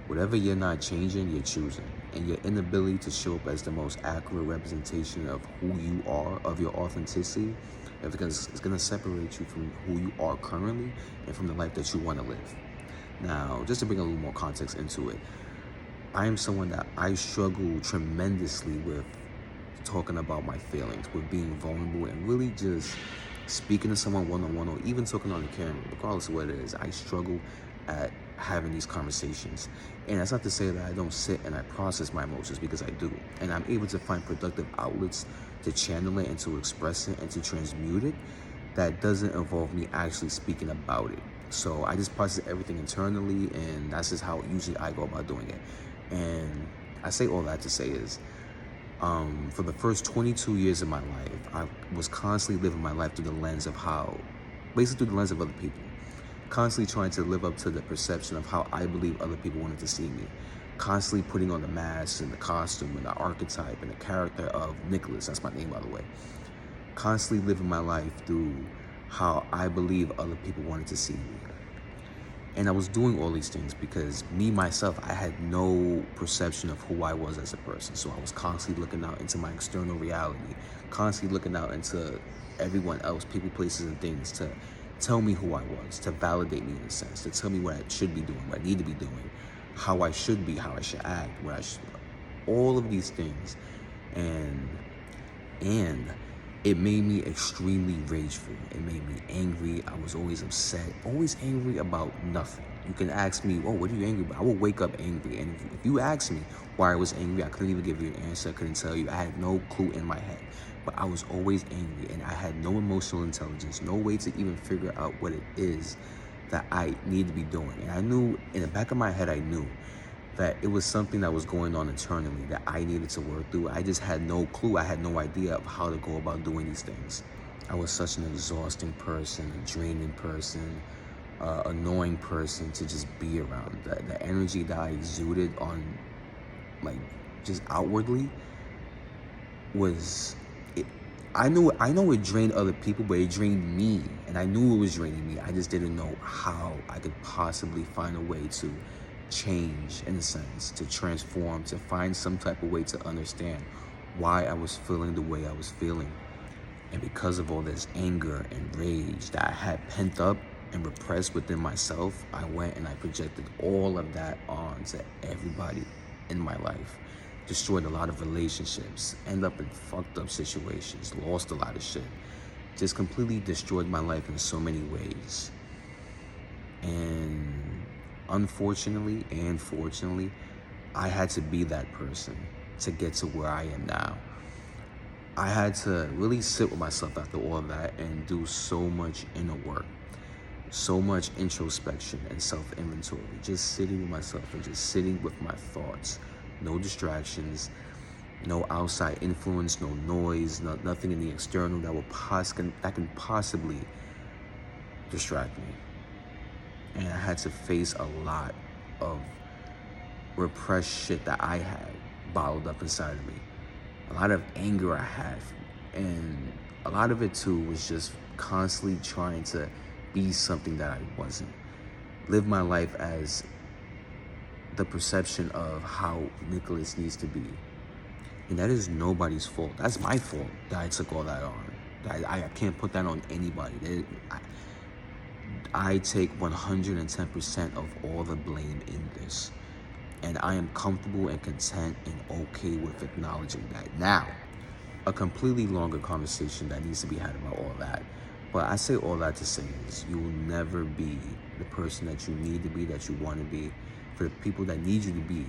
Whatever you're not changing, you're choosing. And your inability to show up as the most accurate representation of who you are, of your authenticity, because it's going to separate you from who you are currently and from the life that you want to live. Now, just to bring a little more context into it, I am someone that I struggle tremendously with talking about my feelings, with being vulnerable, and really just speaking to someone one-on-one, or even talking on the camera, regardless of what it is. I struggle at having these conversations. And that's not to say that I don't sit and I process my emotions, because I do. And I'm able to find productive outlets to channel it and to express it and to transmute it that doesn't involve me actually speaking about it. So I just process everything internally, and that's just how usually I go about doing it. And I say all that to say is, for the first 22 years of my life, I was constantly living my life through the lens of basically through the lens of other people. Constantly trying to live up to the perception of how I believe other people wanted to see me. Constantly putting on the mask and the costume and the archetype and the character of Nicholas, that's my name by the way. Constantly living my life through how I believe other people wanted to see me. And I was doing all these things because me, myself, I had no perception of who I was as a person. So I was constantly looking out into my external reality, constantly looking out into everyone else, people, places, and things to tell me who I was, to validate me in a sense, to tell me what I should be doing, what I need to be doing, how I should be, how I should act, all of these things. And it made me extremely rageful. It made me angry. I was always upset, always angry about nothing. You can ask me, oh, what are you angry about? I will wake up angry. And if you ask me why I was angry, I couldn't even give you an answer. I couldn't tell you. I had no clue in my head. But I was always angry, and I had no emotional intelligence, no way to even figure out what it is that I need to be doing. And I knew, in the back of my head, I knew that it was something that was going on internally that I needed to work through. I just had no clue. I had no idea of how to go about doing these things. I was such an exhausting person, a draining person, annoying person to just be around. The energy that I exuded on, like, just outwardly was... I know it drained other people, but it drained me, and I knew it was draining me. I just didn't know how I could possibly find a way to change, in a sense, to transform, to find some type of way to understand why I was feeling the way I was feeling. And because of all this anger and rage that I had pent up and repressed within myself, I went and I projected all of that onto everybody in my life. Destroyed a lot of relationships, ended up in fucked up situations, lost a lot of shit. Just completely destroyed my life in so many ways. And unfortunately and fortunately, I had to be that person to get to where I am now. I had to really sit with myself after all of that and do so much inner work, so much introspection and self-inventory, just sitting with myself and just sitting with my thoughts. No distractions, no outside influence, no noise, nothing in the external that can possibly distract me. And I had to face a lot of repressed shit that I had bottled up inside of me. A lot of anger I had. And a lot of it too was just constantly trying to be something that I wasn't. Live my life as the perception of how Nicholas needs to be. And that is nobody's fault. That's my fault that I took all that on. I can't put that on anybody. I take 110% of all the blame in this. And I am comfortable and content and okay with acknowledging that. Now, a completely longer conversation that needs to be had about all that. But I say all that to say is, you will never be the person that you need to be, that you want to be, for the people that need you to be,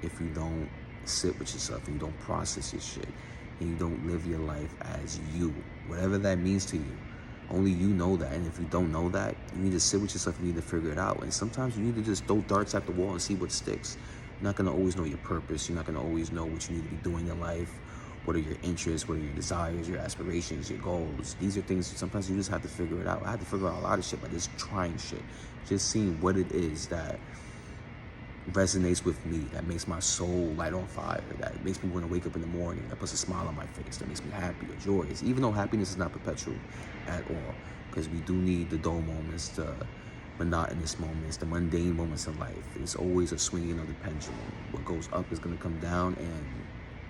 if you don't sit with yourself and you don't process your shit and you don't live your life as you, whatever that means to you. Only you know that. And if you don't know that, you need to sit with yourself and you need to figure it out. And sometimes you need to just throw darts at the wall and see what sticks. You're not going to always know your purpose. You're not going to always know what you need to be doing in life. What are your interests? What are your desires, your aspirations, your goals? These are things sometimes you just have to figure it out. I had to figure out a lot of shit by just trying shit. Just seeing what it is that resonates with me, that makes my soul light on fire, that makes me want to wake up in the morning, that puts a smile on my face, that makes me happy or joyous, even though happiness is not perpetual at all, because we do need the dull moments to monotonous moments, the mundane moments of life. It's always a swinging of the pendulum. What goes up is going to come down, and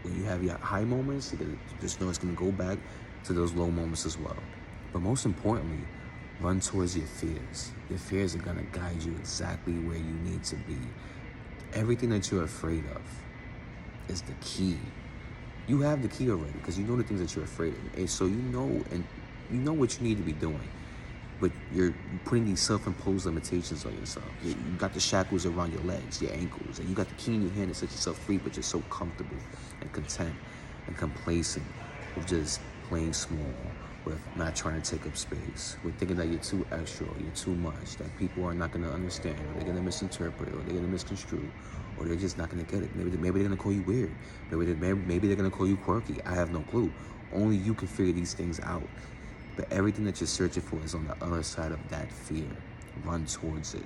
when you have your high moments, you just know it's going to go back to those low moments as well. But most importantly, run towards your fears. Your fears are going to guide you exactly where you need to be. Everything that you're afraid of is the key. You have the key already because you know the things that you're afraid of. And so you know what you need to be doing. But you're putting these self-imposed limitations on yourself. You got the shackles around your legs, your ankles, and you got the key in your hand to set yourself free, but you're so comfortable and content and complacent with just playing small, with not trying to take up space, with thinking that you're too extra or you're too much, that people are not going to understand, or they're going to misinterpret, or they're going to misconstrue, or they're just not going to get it. Maybe they're going to call you weird. Maybe they're going to call you quirky. I have no clue. Only you can figure these things out. But everything that you're searching for is on the other side of that fear. Run towards it.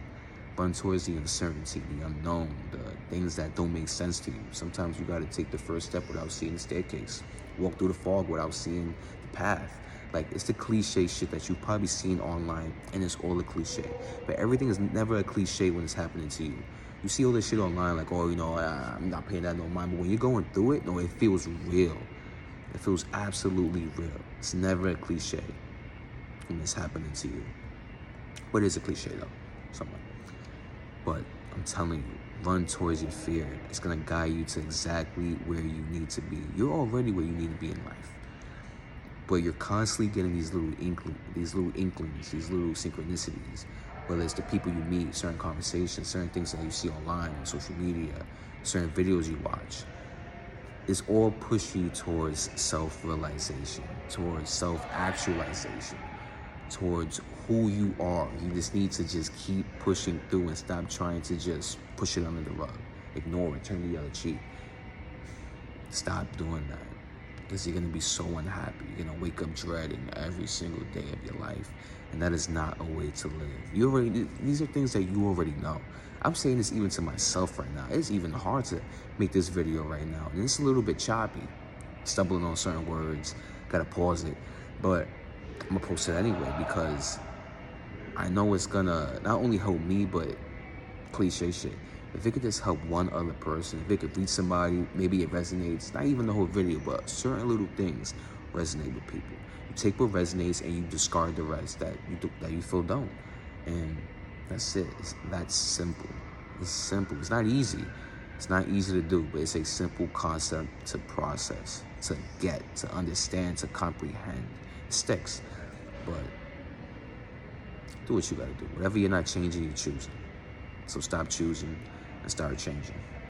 Run towards the uncertainty, the unknown, the things that don't make sense to you. Sometimes you got to take the first step without seeing the staircase. Walk through the fog without seeing the path. Like, it's the cliche shit that you've probably seen online, and it's all a cliche. But everything is never a cliche when it's happening to you. You see all this shit online, like, oh, I'm not paying that no mind. But when you're going through it, no, it feels real. It feels absolutely real. It's never a cliche when it's happening to you. But it is a cliche, though, somewhat. But I'm telling you, run towards your fear. It's going to guide you to exactly where you need to be. You're already where you need to be in life. But you're constantly getting these little inklings, these little synchronicities. Whether it's the people you meet, certain conversations, certain things that you see online, on social media, certain videos you watch. It's all pushing you towards self-realization, towards self-actualization, towards who you are. You just need to just keep pushing through and stop trying to just push it under the rug. Ignore it, turn the other cheek. Stop doing that, because you're going to be so unhappy. You're going to wake up dreading every single day of your life, and that is not a way to live. These are things that you already know. I'm saying this even to myself right now. It's even hard to make this video right now, and it's a little bit choppy, stumbling on certain words, gotta pause it, but I'm gonna post it anyway because I know it's gonna not only help me, but cliche shit. If it could just help one other person, if it could reach somebody, maybe it resonates, not even the whole video, but certain little things resonate with people. You take what resonates and you discard the rest that you feel don't. And that's it. It's that simple. It's simple. It's not easy. It's not easy to do, but it's a simple concept to process, to get, to understand, to comprehend. It sticks. But do what you gotta do. Whatever you're not changing, you're choosing. So stop choosing and start changing.